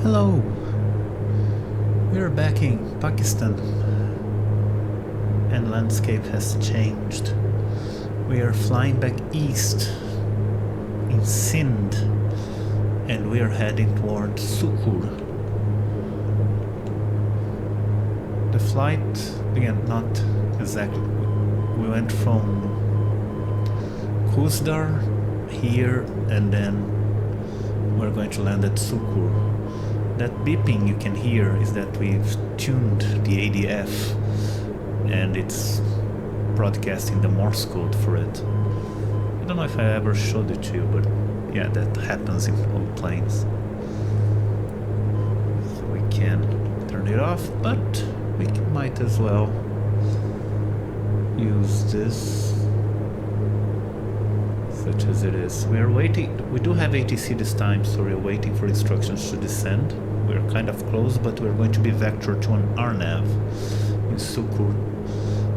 Hello, we are back in Pakistan and landscape has changed. We are flying back east in Sindh and we are heading toward Sukkur. The flight, again, not exactly, we went from Kuzdar here and then we're going to land at Sukkur. That beeping you can hear is that we've tuned the ADF and it's broadcasting the Morse code for it. I don't know if I ever showed it to you, but yeah, that happens in old planes. So we can turn it off, but we might as well use this such as it is. We are waiting, we do have ATC this time, so we're waiting for instructions to descend. We're kind of close, but we're going to be vectored to an RNAV in Sukkur.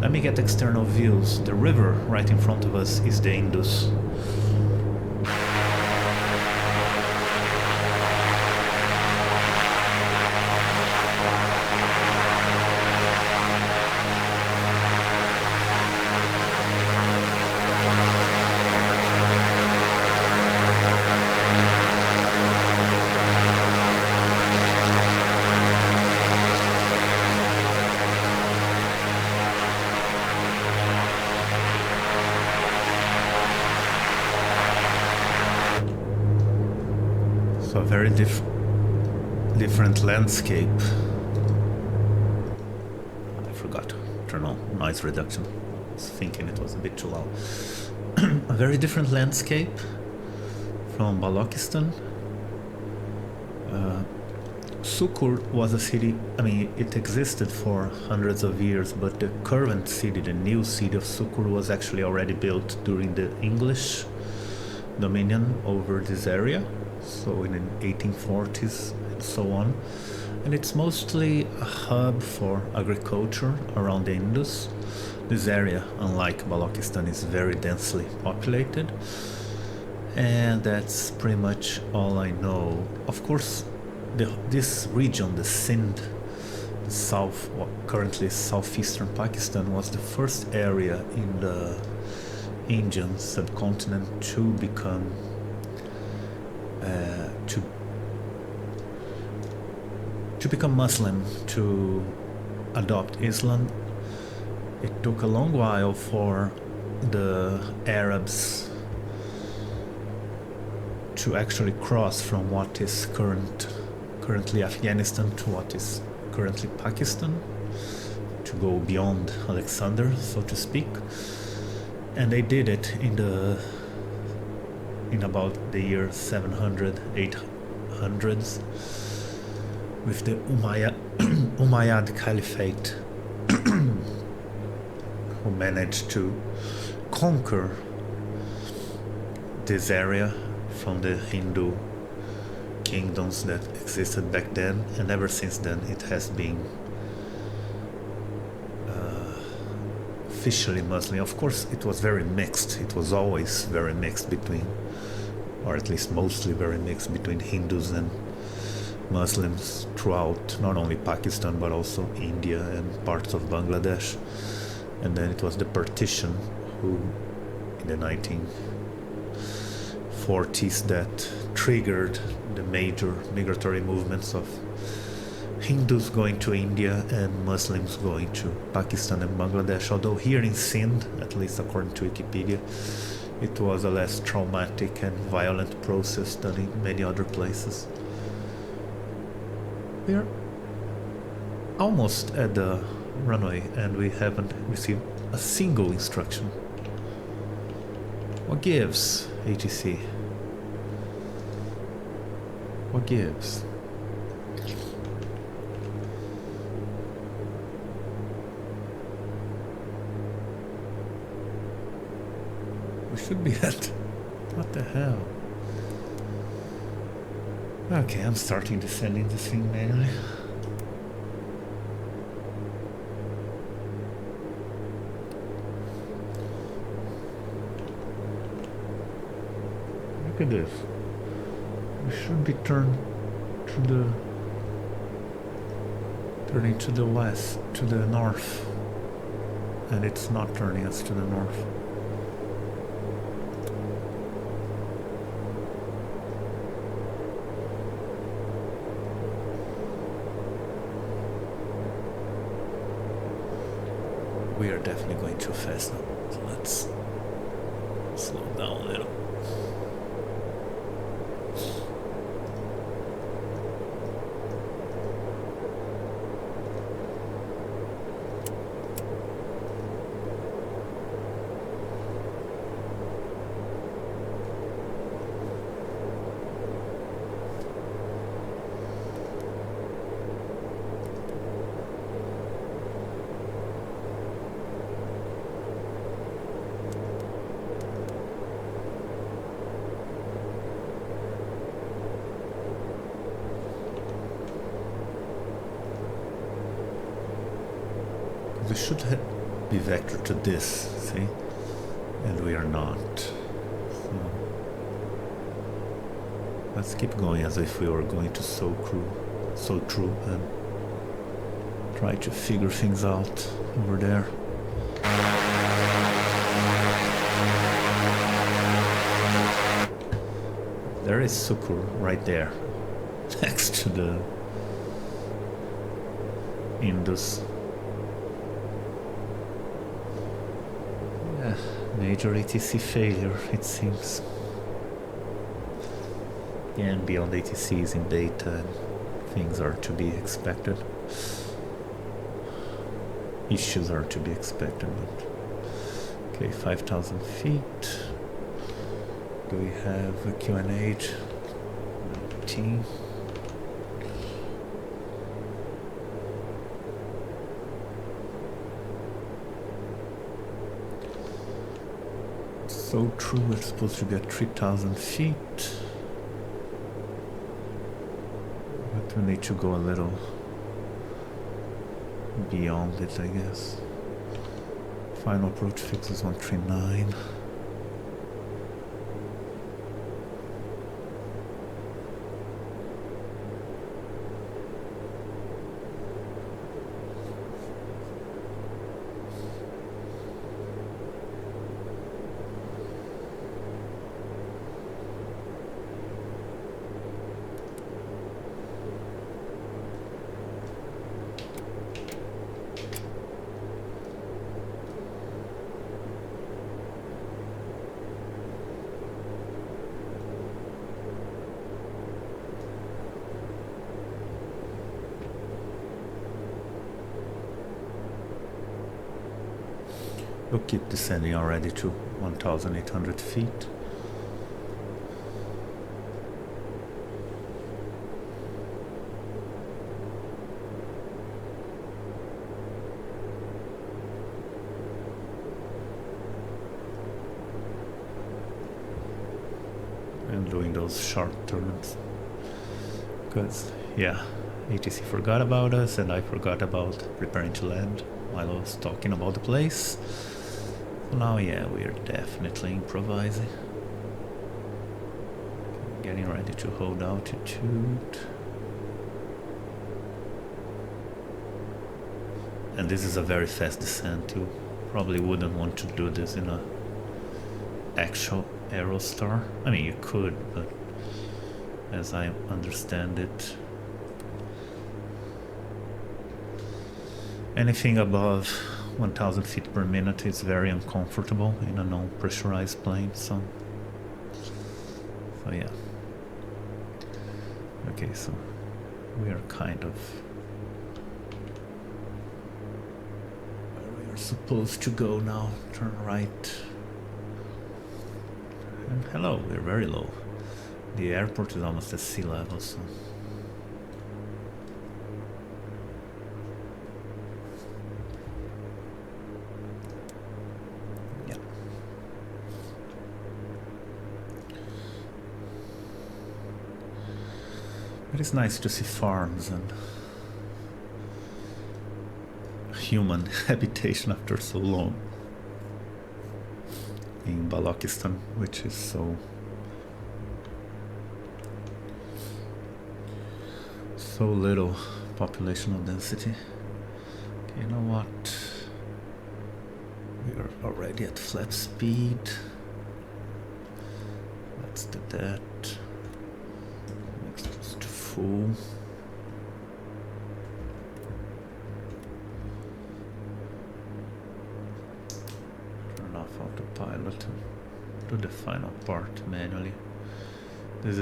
Let me get external views. The river right in front of us is the Indus. A very different landscape. I forgot to turn on noise reduction. I was thinking it was a bit too loud. A very different landscape from Balochistan. Sukkur was a city, I mean, it existed for hundreds of years, but the current city, the new city of Sukkur, was actually already built during the English dominion over this area. So in the 1840s and so on, and it's mostly a hub for agriculture around the Indus. This area, unlike Balochistan, is very densely populated, and that's pretty much all I know. Of course, this region, the Sindh, south, currently southeastern Pakistan, was the first area in the Indian subcontinent to become to become Muslim, to adopt Islam. It took a long while for the Arabs to actually cross from what is currently Afghanistan to what is currently Pakistan, to go beyond Alexander, so to speak. And they did it in about the year 700, 800s with the Umayyad Caliphate, who managed to conquer this area from the Hindu kingdoms that existed back then, and ever since then it has been officially Muslim. Of course, it was very mixed. It was always very mixed between, or at least mostly very mixed between Hindus and Muslims throughout not only Pakistan but also India and parts of Bangladesh. And then it was the partition who in the 1940s that triggered the major migratory movements of Hindus going to India and Muslims going to Pakistan and Bangladesh, although here in Sindh, at least according to Wikipedia, it was a less traumatic and violent process than in many other places. We are almost at the runway and we haven't received a single instruction. What gives, ATC? What gives? We should be at... What the hell? Okay, I'm starting descending this thing manually. Look at this. We should be turned to the turning to the west, to the north, and it's not turning us to the north. We are definitely going too fast now, so let's slow down a little. We should be vectored to this, see? And we are not. So let's keep going as if we were going to Sukkur and try to figure things out over there. There is Sukkur right there, next to the Indus. Major ATC failure, it seems. Yeah, and beyond ATCs in data, and things are to be expected. Issues are to be expected. But okay, 5,000 feet. Do we have a QNH? 19. So true, we're supposed to get 3,000 feet. But we need to go a little beyond it, I guess. Final approach fix is 139. We'll keep descending already to 1,800 feet. And doing those sharp turns. Because, yeah, ATC forgot about us and I forgot about preparing to land while I was talking about the place. Now, yeah, we are definitely improvising. Getting ready to hold altitude. And this is a very fast descent. You probably wouldn't want to do this in a actual Aerostar. I mean, you could, but as I understand it, anything above 1,000 feet per minute is very uncomfortable in a non-pressurized plane, so yeah. Okay, so we are kind of where we are supposed to go now. Turn right. And hello, we're very low. The airport is almost at sea level, so it is nice to see farms and human habitation after so long in Balochistan, which is so little populational density. Okay, you know what? We are already at flap speed. Let's do that. Next is to full. Turn off autopilot and do the final part manually. This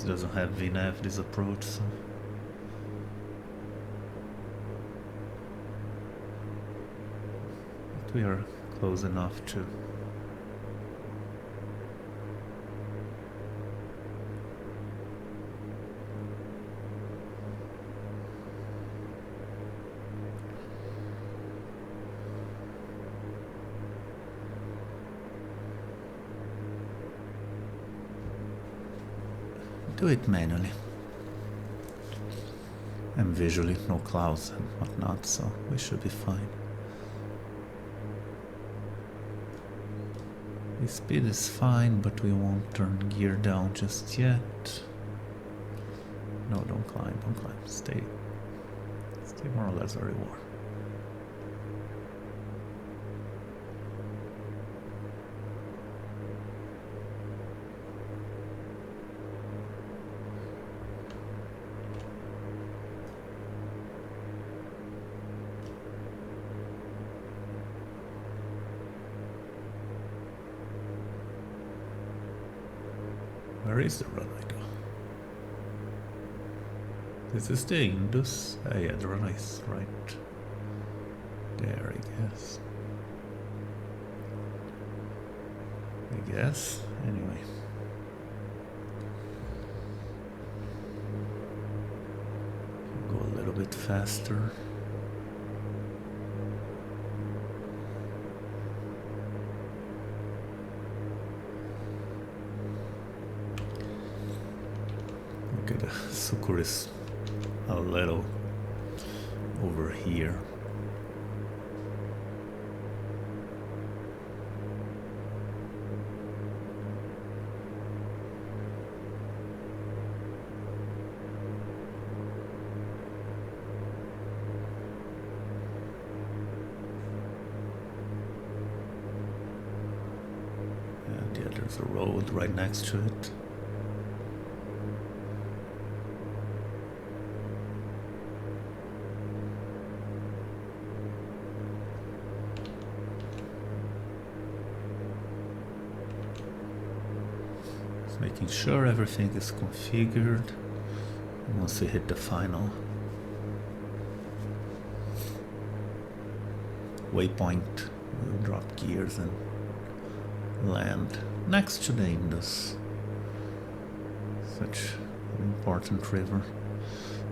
doesn't have VNAV, this approach, so but we are close enough to do it manually and visually, no clouds and whatnot, so we should be fine. The speed is fine, but we won't turn gear down just yet. No, don't climb, stay more or less where you are. Where is the runway though? This is the Indus. Oh yeah, the runway is right there, I guess. Anyway. Go a little bit faster. Okay, the Sukkur is a little over here. And yeah, there's a road right next to it. Making sure everything is configured. And once we hit the final waypoint, we'll drop gears and land next to the Indus. Such an important river.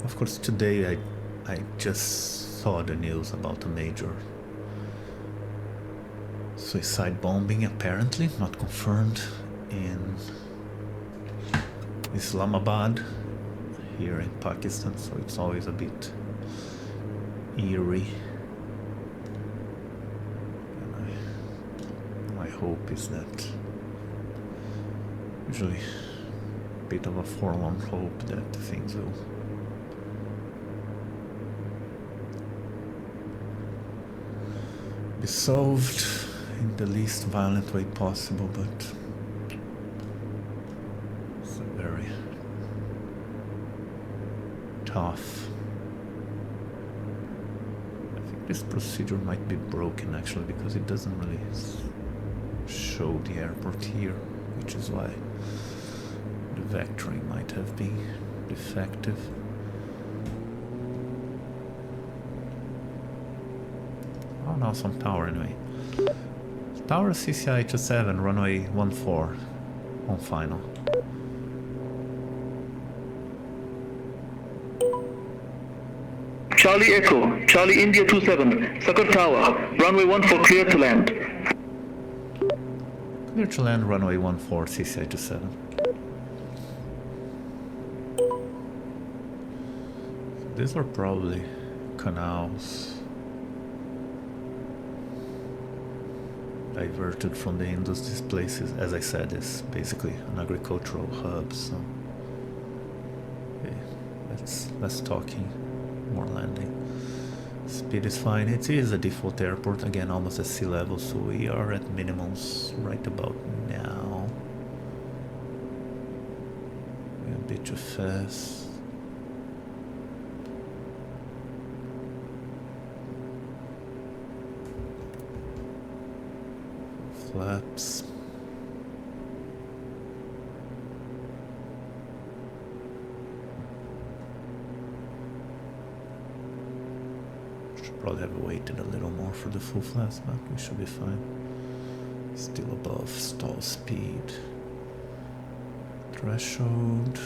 Of course, today I just saw the news about a major suicide bombing, apparently, not confirmed, in Islamabad here in Pakistan, so it's always a bit eerie. And my hope is that, usually a bit of a forlorn hope, that things will be solved in the least violent way possible, but very tough. I think this procedure might be broken actually, because it doesn't really show the airport here, which is why the vectoring might have been defective. Oh no, some tower anyway. Tower CCI 27, runway 14 on final. Charlie Echo, Charlie India 27, Sukkur Tower, runway 14 clear to land. Clear to land, runway 14, CCI 27. So these are probably canals diverted from the Indus. This place is, as I said, is basically an agricultural hub, so okay, less talking, more landing. Speed is fine. It is a default airport, again almost at sea level, so we are at minimums right about now. We're a bit too fast. Flaps. Probably have waited a little more for the full flaps, but we should be fine. Still above stall speed threshold.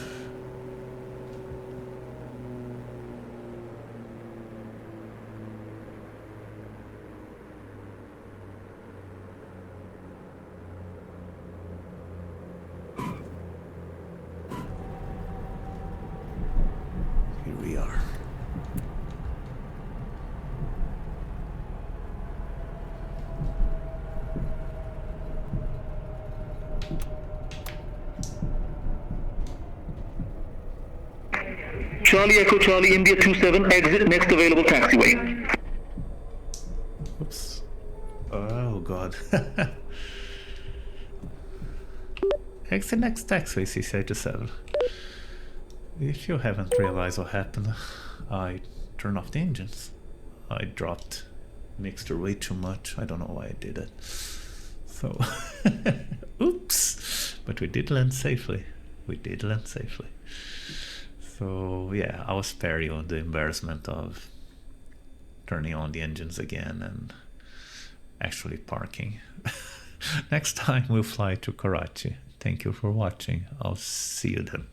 Here we are. Charlie Echo Charlie India 27, exit next available taxiway. Oops. Oh god. Exit next taxiway, CC87. If you haven't realized what happened, I turned off the engines. I dropped mixture way too much. I don't know why I did it. So, oops. But we did land safely. We did land safely. So yeah, I'll spare you the embarrassment of turning on the engines again and actually parking. Next time we'll fly to Karachi. Thank you for watching. I'll see you then.